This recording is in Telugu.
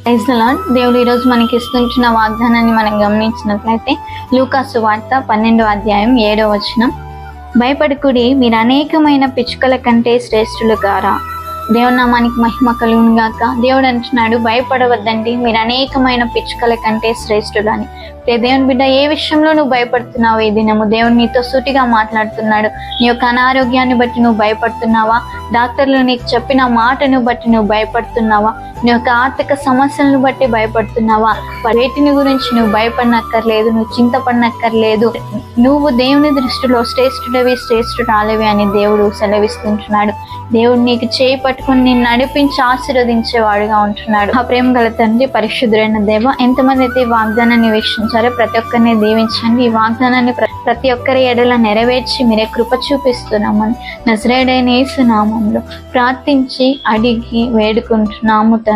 Praise the lord. దేవుడు ఈరోజు మనకి ఇస్తుంటున్న వాగ్దానాన్ని మనం గమనించినట్లయితే లూకా సువార్త 12వ అధ్యాయం 7వ వచనం, భయపడకుడి, మీరు అనేకమైన పిచ్చుకల కంటే శ్రేష్ఠులు కారా. దేవుని నామానికి మహిమ కలుగును గాక. దేవుడు అంటున్నాడు, భయపడవద్దండి, మీరు అనేకమైన పిచ్చుకల కంటే శ్రేష్ఠులు అని. దేవుని బిడ్డ, ఏ విషయంలో నువ్వు భయపడుతున్నావు? ఈ దినము దేవుడు నీతో సూటిగా మాట్లాడుతున్నాడు. నీ యొక్క అనారోగ్యాన్ని బట్టి నువ్వు భయపడుతున్నావా? డాక్టర్లు నీకు చెప్పిన మాటను బట్టి నువ్వు భయపడుతున్నావా? నీ యొక్క ఆర్థిక సమస్యలను బట్టి భయపడుతున్నావా? వేటిని గురించి నువ్వు భయపడనక్కర్లేదు, నువ్వు చింతపడనక్కర్లేదు. నువ్వు దేవుని దృష్టిలో శ్రేష్ఠుడవి, శ్రేష్ఠురాలివి అని దేవుడు సెలవిస్తుంటున్నాడు. దేవుడు నీకు చేయి పట్టుకుని నిన్ను నడిపించి ఆశీర్వదించేవాడుగా ఉంటున్నాడు. ఆ ప్రేమ గల తండ్రి, పరిశుద్ధుడైన దేవ, ఎంతమంది అయితే ఈ వాగ్దానాన్ని వీక్షించారో ప్రతి ఒక్కరిని దీవించండి. ఈ వాగ్దానాన్ని ప్రతి ఒక్కరి ఎడల నెరవేర్చి మీరే కృప చూపిస్తున్నామని నజరేయుడైన యేసు నామములో ప్రార్థించి అడిగి వేడుకుంటున్నాము తండ్రి.